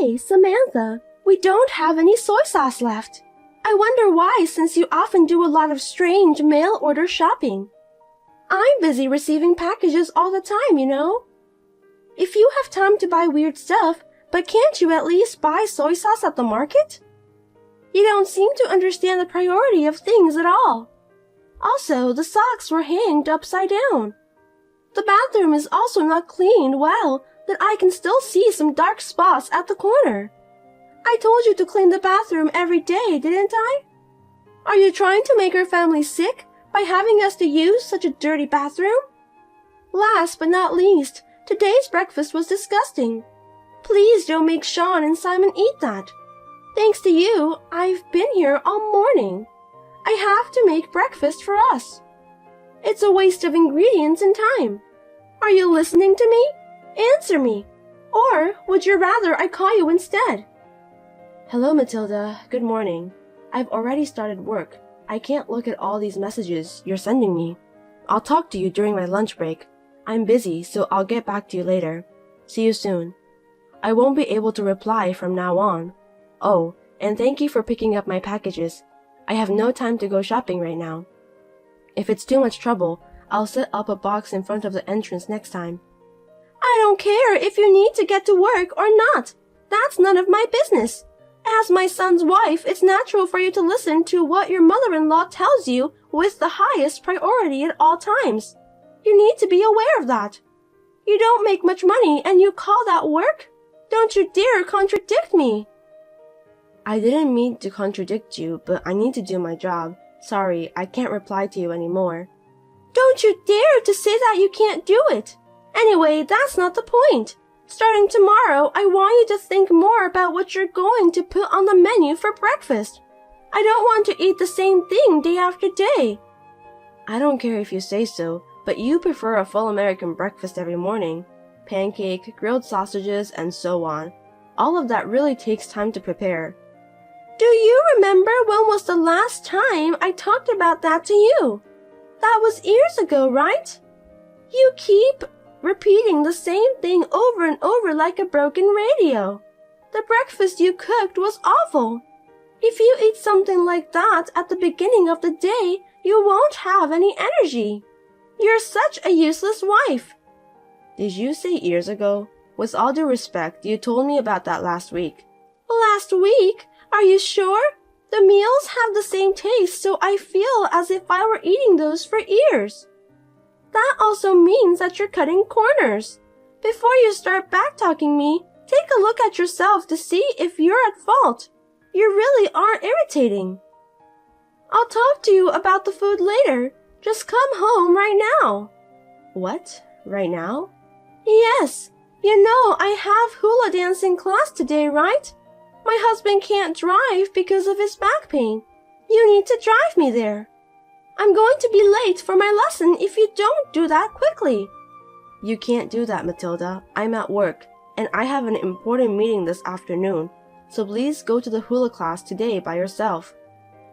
Hey, Samantha, we don't have any soy sauce left. I wonder why, since you often do a lot of strange mail order shopping. I'm busy receiving packages all the time, you know. If you have time to buy weird stuff, but can't you at least buy soy sauce at the market? You don't seem to understand the priority of things at all. Also, the socks were hanged upside down. The bathroom is also not cleaned well that I can still see some dark spots at the corner. I told you to clean the bathroom every day, didn't I? Are you trying to make our family sick by having us to use such a dirty bathroom? Last but not least, today's breakfast was disgusting. Please don't make Sean and Simon eat that. Thanks to you, I've been here all morning. I have to make breakfast for us. It's a waste of ingredients and time. Are you listening to me? Answer me. Or would you rather I call you instead? Hello, Matilda. Good morning. I've already started work. I can't look at all these messages you're sending me. I'll talk to you during my lunch break. I'm busy, so I'll get back to you later. See you soon. I won't be able to reply from now on. Oh, and thank you for picking up my packages. I have no time to go shopping right now. If it's too much trouble, I'll set up a box in front of the entrance next time. I don't care if you need to get to work or not. That's none of my business. As my son's wife, it's natural for you to listen to what your mother-in-law tells you with the highest priority at all times. You need to be aware of that. You don't make much money and you call that work? Don't you dare contradict me. I didn't mean to contradict you, but I need to do my job. Sorry, I can't reply to you anymore. Don't you dare to say that you can't do it. Anyway, that's not the point. Starting tomorrow, I want you to think more about what you're going to put on the menu for breakfast. I don't want to eat the same thing day after day. I don't care if you say so, but you prefer a full American breakfast every morning. Pancake, grilled sausages, and so on. All of that really takes time to prepare. Do you remember when was the last time I talked about that to you? That was years ago, right? You keep repeating the same thing over and over like a broken radio. The breakfast you cooked was awful. If you eat something like that at the beginning of the day, you won't have any energy. You're such a useless wife. Did you say years ago? With all due respect, you told me about that last week. Last week? Are you sure? The meals have the same taste, so I feel as if I were eating those for years. That also means that you're cutting corners. Before you start backtalking me, take a look at yourself to see if you're at fault. You really are irritating. I'll talk to you about the food later. Just come home right now. What? Right now? Yes. You know I have hula dancing class today, right? My husband can't drive because of his back pain. You need to drive me there. I'm going to be late for my lesson if you don't do that quickly. You can't do that, Matilda. I'm at work, and I have an important meeting this afternoon. So please go to the hula class today by yourself.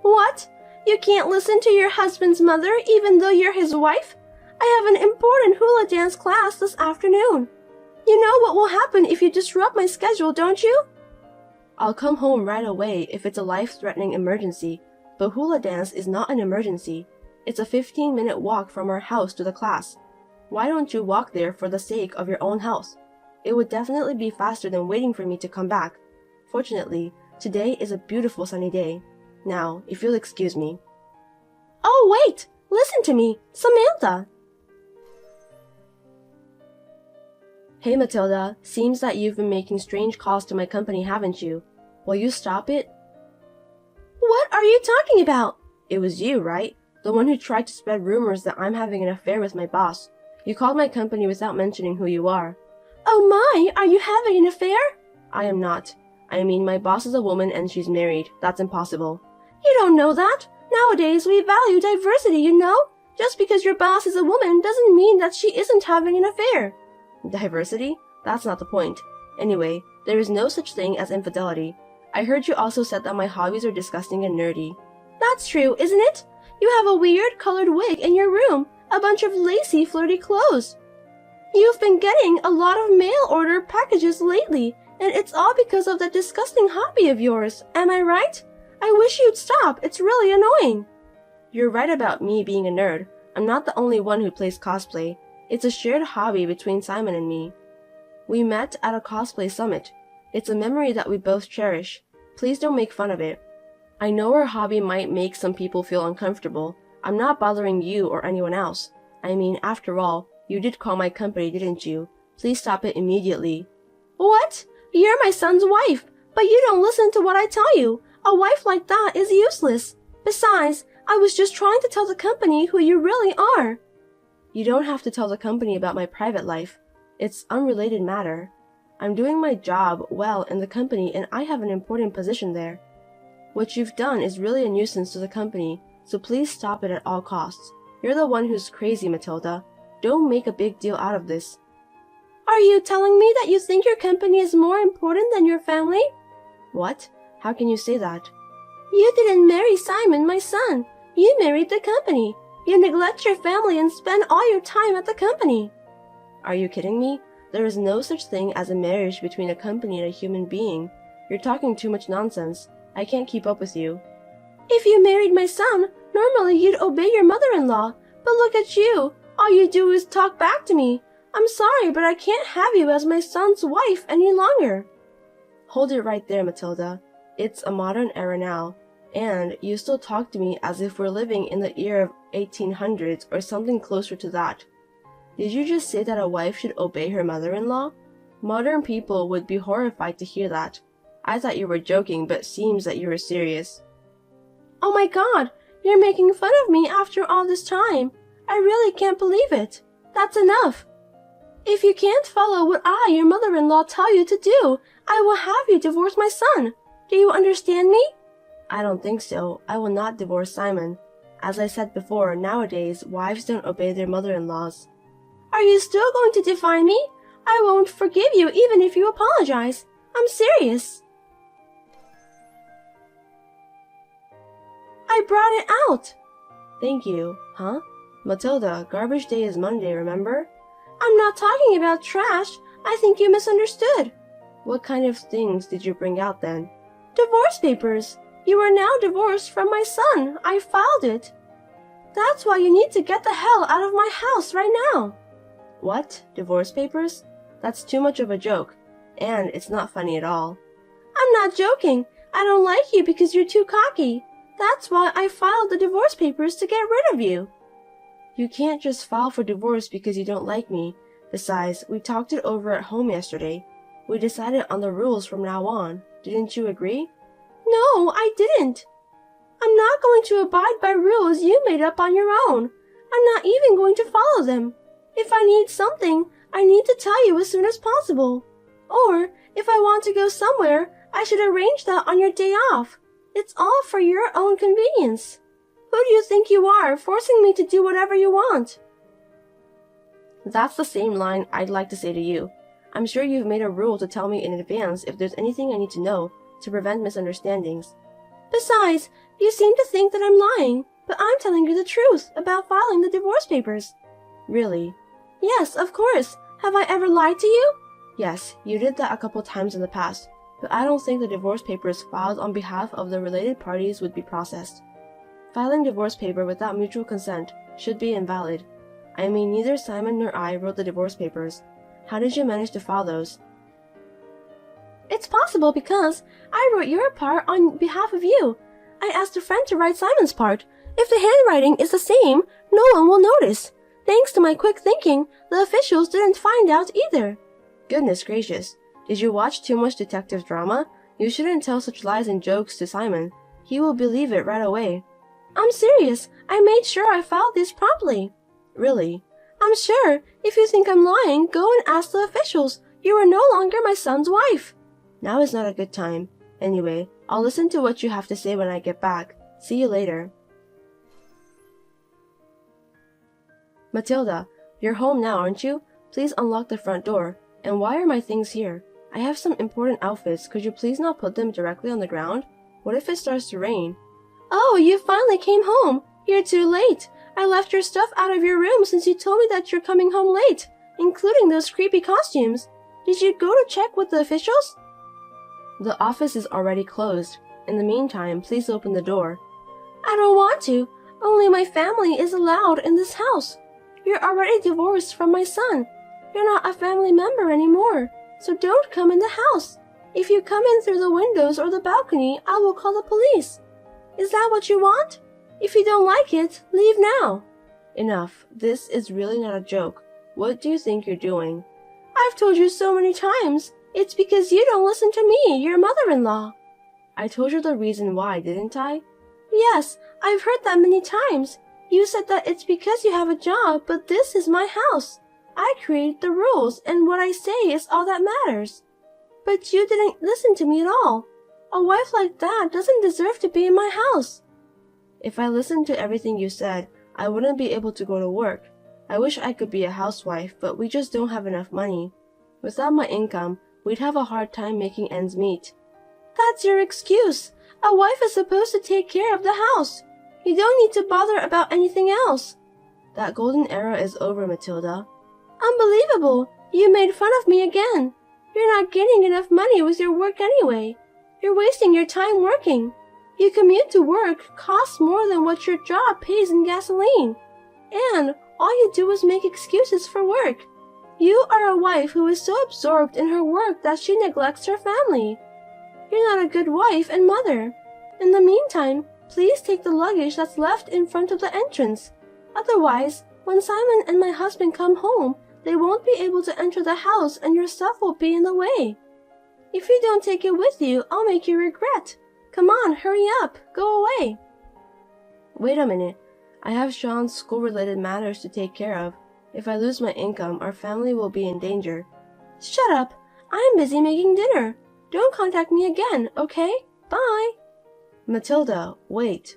What? You can't listen to your husband's mother even though you're his wife? I have an important hula dance class this afternoon. You know what will happen if you disrupt my schedule, don't you? I'll come home right away if it's a life-threatening emergency, but hula dance is not an emergency. It's a 15-minute walk from our house to the class. Why don't you walk there for the sake of your own health? It would definitely be faster than waiting for me to come back. Fortunately, today is a beautiful sunny day. Now, if you'll excuse me. Oh, wait! Listen to me! Samantha! Hey, Matilda. Seems that you've been making strange calls to my company, haven't you? Will you stop it? What are you talking about? It was you, right? The one who tried to spread rumors that I'm having an affair with my boss. You called my company without mentioning who you are. Oh my, are you having an affair? I am not. I mean, my boss is a woman and she's married. That's impossible. You don't know that. Nowadays, we value diversity, you know? Just because your boss is a woman doesn't mean that she isn't having an affair. Diversity? That's not the point. Anyway, there is no such thing as infidelity. I heard you also said that my hobbies are disgusting and nerdy. That's true, isn't it? You have a weird colored wig in your room, a bunch of lacy, flirty clothes. You've been getting a lot of mail order packages lately, And it's all because of that disgusting hobby of yours, am I right? I wish you'd stop, it's really annoying. You're right about me being a nerd. I'm not the only one who plays cosplay. It's a shared hobby between Simon and me. We met at a cosplay summit. It's a memory that we both cherish. Please don't make fun of it. I know our hobby might make some people feel uncomfortable. I'm not bothering you or anyone else. I mean, after all, you did call my company, didn't you? Please stop it immediately. What? You're my son's wife, but you don't listen to what I tell you. A wife like that is useless. Besides, I was just trying to tell the company who you really are. You don't have to tell the company about my private life. It's unrelated matter. I'm doing my job well in the company and I have an important position there. What you've done is really a nuisance to the company, so please stop it at all costs. You're the one who's crazy, Matilda. Don't make a big deal out of this. Are you telling me that you think your company is more important than your family? What? How can you say that? You didn't marry Simon, my son. You married the company. You neglect your family and spend all your time at the company. Are you kidding me? There is no such thing as a marriage between a company and a human being. You're talking too much nonsense. I can't keep up with you. If you married my son, normally you'd obey your mother-in-law. But look at you. All you do is talk back to me. I'm sorry, but I can't have you as my son's wife any longer. Hold it right there, Matilda. It's a modern era now, and you still talk to me as if we're living in the year of 1800s or something closer to that. Did you just say that a wife should obey her mother-in-law? Modern people would be horrified to hear that. I thought you were joking, but seems that you were serious. Oh my God, you're making fun of me after all this time. I really can't believe it. That's enough. If you can't follow what I, your mother-in-law, tell you to do, I will have you divorce my son. Do you understand me? I don't think so. I will not divorce Simon. As I said before, nowadays, wives don't obey their mother-in-laws. Are you still going to defy me? I won't forgive you even if you apologize. I'm serious. I brought it out. Thank you. Huh? Matilda, garbage day is Monday, remember? I'm not talking about trash. I think you misunderstood. What kind of things did you bring out then? Divorce papers. You are now divorced from my son. I filed it. That's why you need to get the hell out of my house right now. What? Divorce papers? That's too much of a joke. And it's not funny at all. I'm not joking. I don't like you because you're too cocky. That's why I filed the divorce papers to get rid of you. You can't just file for divorce because you don't like me. Besides, we talked it over at home yesterday. We decided on the rules from now on. Didn't you agree? No, I didn't. I'm not going to abide by rules you made up on your own. I'm not even going to follow them. If I need something, I need to tell you as soon as possible. Or, if I want to go somewhere, I should arrange that on your day off. It's all for your own convenience. Who do you think you are, forcing me to do whatever you want? That's the same line I'd like to say to you. I'm sure you've made a rule to tell me in advance if there's anything I need to know to prevent misunderstandings. Besides, you seem to think that I'm lying, but I'm telling you the truth about filing the divorce papers. Really? Yes, of course. Have I ever lied to you? Yes, you did that a couple times in the past, but I don't think the divorce papers filed on behalf of the related parties would be processed. Filing divorce paper without mutual consent should be invalid. I mean, neither Simon nor I wrote the divorce papers. How did you manage to file those? It's possible because I wrote your part on behalf of you. I asked a friend to write Simon's part. If the handwriting is the same, no one will notice. Thanks to my quick thinking, the officials didn't find out either. Goodness gracious. Did you watch too much detective drama? You shouldn't tell such lies and jokes to Simon. He will believe it right away. I'm serious. I made sure I filed this promptly. Really? I'm sure. If you think I'm lying, go and ask the officials. You are no longer my son's wife. Now is not a good time. Anyway, I'll listen to what you have to say when I get back. See you later. Matilda, you're home now, aren't you? Please unlock the front door. And why are my things here? I have some important outfits. Could you please not put them directly on the ground? What if it starts to rain? Oh, you finally came home. You're too late. I left your stuff out of your room since you told me that you're coming home late, including those creepy costumes. Did you go to check with the officials? The office is already closed. In the meantime, please open the door. I don't want to. Only my family is allowed in this house. You're already divorced from my son. You're not a family member anymore, so don't come in the house. If you come in through the windows or the balcony, I will call the police. Is that what you want? If you don't like it, leave now. Enough. This is really not a joke. What do you think you're doing? I've told you so many times. It's because you don't listen to me, your mother-in-law. I told you the reason why, didn't I? Yes, I've heard that many times. You said that it's because you have a job, but this is my house. I created the rules, and what I say is all that matters. But you didn't listen to me at all. A wife like that doesn't deserve to be in my house. If I listened to everything you said, I wouldn't be able to go to work. I wish I could be a housewife, but we just don't have enough money. Without my income, we'd have a hard time making ends meet. That's your excuse. A wife is supposed to take care of the house. You don't need to bother about anything else. That golden era is over, Matilda. Unbelievable. You made fun of me again. You're not getting enough money with your work anyway. You're wasting your time working. You commute to work costs more than what your job pays in gasoline. And all you do is make excuses for work. You are a wife who is so absorbed in her work that she neglects her family. You're not a good wife and mother. In the meantime, please take the luggage that's left in front of the entrance. Otherwise, when Simon and my husband come home, they won't be able to enter the house and your stuff will be in the way. If you don't take it with you, I'll make you regret. Come on, hurry up. Go away. Wait a minute. I have Sean's school-related matters to take care of. If I lose my income, our family will be in danger. Shut up. I'm busy making dinner. Don't contact me again, okay? Bye. Matilda, wait.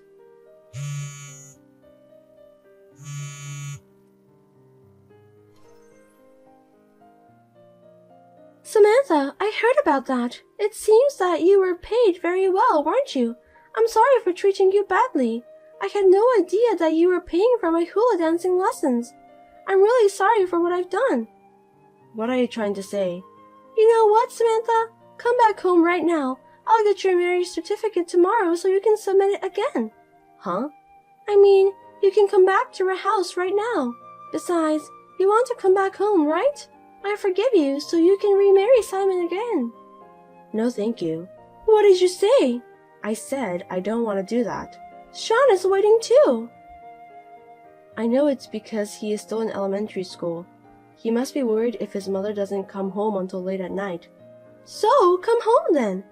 Samantha, I heard about that. It seems that you were paid very well, weren't you? I'm sorry for treating you badly. I had no idea that you were paying for my hula dancing lessons. I'm really sorry for what I've done. What are you trying to say? You know what, Samantha? Come back home right now. I'll get your marriage certificate tomorrow so you can submit it again. Huh? I mean, you can come back to our house right now. Besides, you want to come back home, right? I forgive you so you can remarry Simon again. No, thank you. What did you say? I said I don't want to do that. Sean is waiting too. I know it's because he is still in elementary school. He must be worried if his mother doesn't come home until late at night. So, come home then.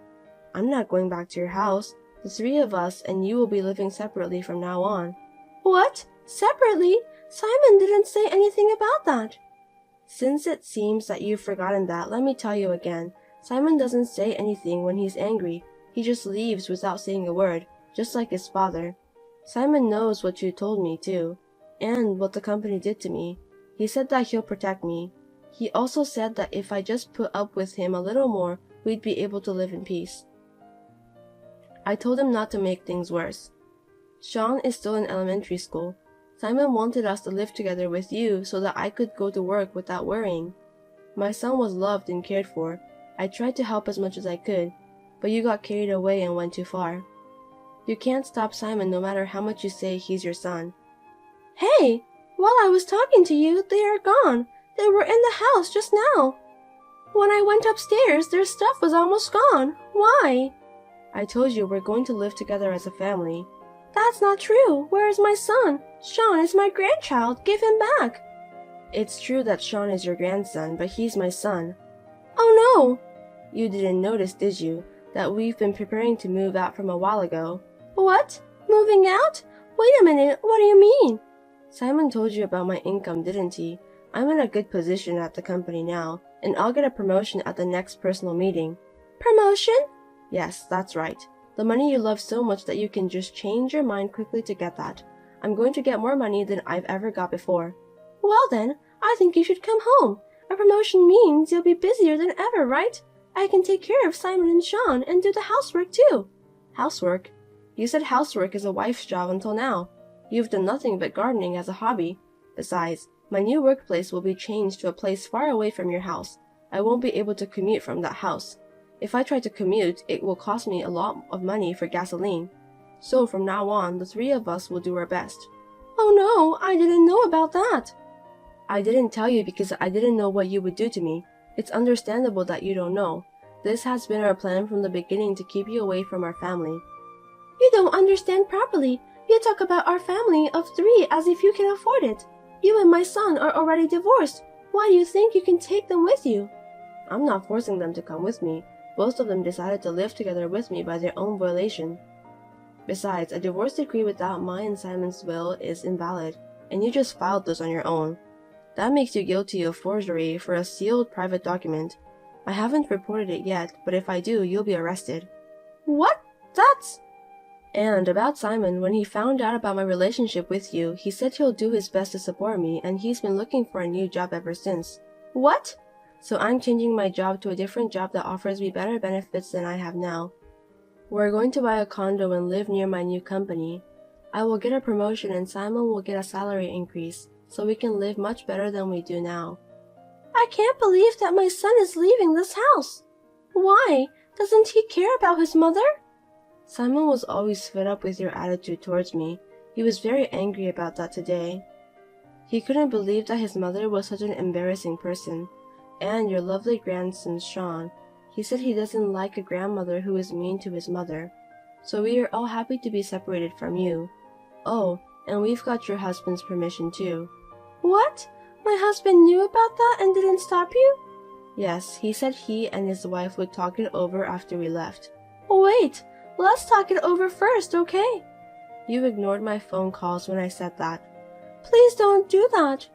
I'm not going back to your house. The three of us and you will be living separately from now on. What? Separately? Simon didn't say anything about that. Since it seems that you've forgotten that, let me tell you again. Simon doesn't say anything when he's angry. He just leaves without saying a word, just like his father. Simon knows what you told me, too, and what the company did to me. He said that he'll protect me. He also said that if I just put up with him a little more, we'd be able to live in peace. I told him not to make things worse. Sean is still in elementary school. Simon wanted us to live together with you so that I could go to work without worrying. My son was loved and cared for. I tried to help as much as I could, but you got carried away and went too far. You can't stop Simon no matter how much you say he's your son. Hey, while I was talking to you, they are gone. They were in the house just now. When I went upstairs, their stuff was almost gone. Why? I told you we're going to live together as a family. That's not true. Where is my son? Sean is my grandchild. Give him back. It's true that Sean is your grandson, but he's my son. Oh no! You didn't notice, did you, that we've been preparing to move out from a while ago? What? Moving out? Wait a minute, what do you mean? Simon told you about my income, didn't he? I'm in a good position at the company now, and I'll get a promotion at the next personal meeting. Promotion? Yes, that's right. The money you love so much that you can just change your mind quickly to get that. I'm going to get more money than I've ever got before. Well then, I think you should come home. A promotion means you'll be busier than ever, right? I can take care of Simon and Sean and do the housework too. Housework? You said housework is a wife's job until now. You've done nothing but gardening as a hobby. Besides, my new workplace will be changed to a place far away from your house. I won't be able to commute from that house. If I try to commute, it will cost me a lot of money for gasoline. So from now on, the three of us will do our best. Oh no, I didn't know about that. I didn't tell you because I didn't know what you would do to me. It's understandable that you don't know. This has been our plan from the beginning to keep you away from our family. You don't understand properly. You talk about our family of 3 as if you can afford it. You and my son are already divorced. Why do you think you can take them with you? I'm not forcing them to come with me. Both of them decided to live together with me by their own volition. Besides, a divorce decree without mine and Simon's will is invalid, and you just filed those on your own. That makes you guilty of forgery for a sealed private document. I haven't reported it yet, but if I do, you'll be arrested. What? That's... And about Simon, when he found out about my relationship with you, he said he'll do his best to support me, and he's been looking for a new job ever since. What? So I'm changing my job to a different job that offers me better benefits than I have now. We're going to buy a condo and live near my new company. I will get a promotion and Simon will get a salary increase, so we can live much better than we do now. I can't believe that my son is leaving this house. Why? Doesn't he care about his mother? Simon was always fed up with your attitude towards me. He was very angry about that today. He couldn't believe that his mother was such an embarrassing person. And your lovely grandson, Sean. He said he doesn't like a grandmother who is mean to his mother. So we are all happy to be separated from you. Oh, and we've got your husband's permission too. What? My husband knew about that and didn't stop you? Yes, he said he and his wife would talk it over after we left. Wait, let's talk it over first, okay? You ignored my phone calls when I said that. Please don't do that.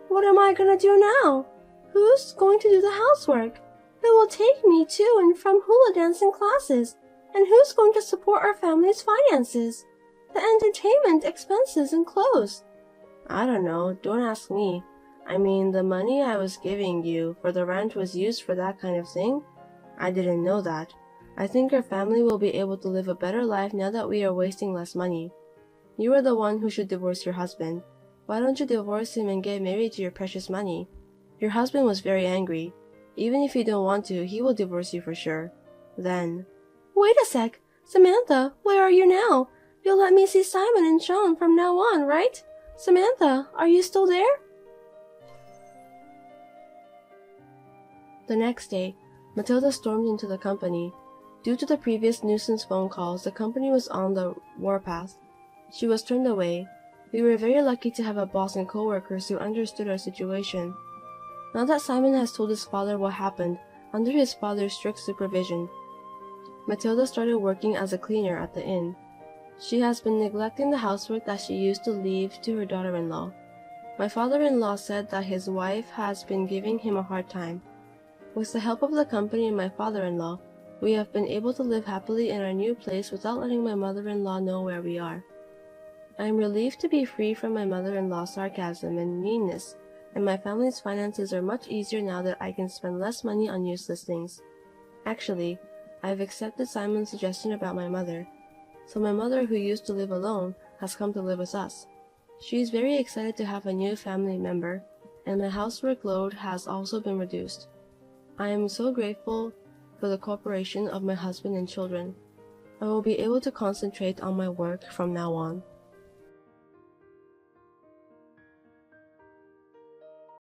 What am I gonna do now? Who's going to do the housework? Who will take me to and from hula dancing classes? And who's going to support our family's finances? The entertainment expenses and clothes? I don't know, don't ask me. I mean, the money I was giving you for the rent was used for that kind of thing? I didn't know that. I think our family will be able to live a better life now that we are wasting less money. You are the one who should divorce your husband. Why don't you divorce him and get married to your precious money? Your husband was very angry. Even if you don't want to, he will divorce you for sure. Then... Wait a sec. Samantha, where are you now? You'll let me see Simon and Sean from now on, right? Samantha, are you still there? The next day, Matilda stormed into the company. Due to the previous nuisance phone calls, the company was on the warpath. She was turned away. We were very lucky to have a boss and co-workers who understood our situation. Now that Simon has told his father what happened, under his father's strict supervision, Matilda started working as a cleaner at the inn. She has been neglecting the housework that she used to leave to her daughter-in-law. My father-in-law said that his wife has been giving him a hard time. With the help of the company and my father-in-law, we have been able to live happily in our new place without letting my mother-in-law know where we are. I am relieved to be free from my mother-in-law's sarcasm and meanness, and my family's finances are much easier now that I can spend less money on useless things. Actually, I have accepted Simon's suggestion about my mother. So my mother, who used to live alone, has come to live with us. She is very excited to have a new family member, and my housework load has also been reduced. I am so grateful for the cooperation of my husband and children. I will be able to concentrate on my work from now on.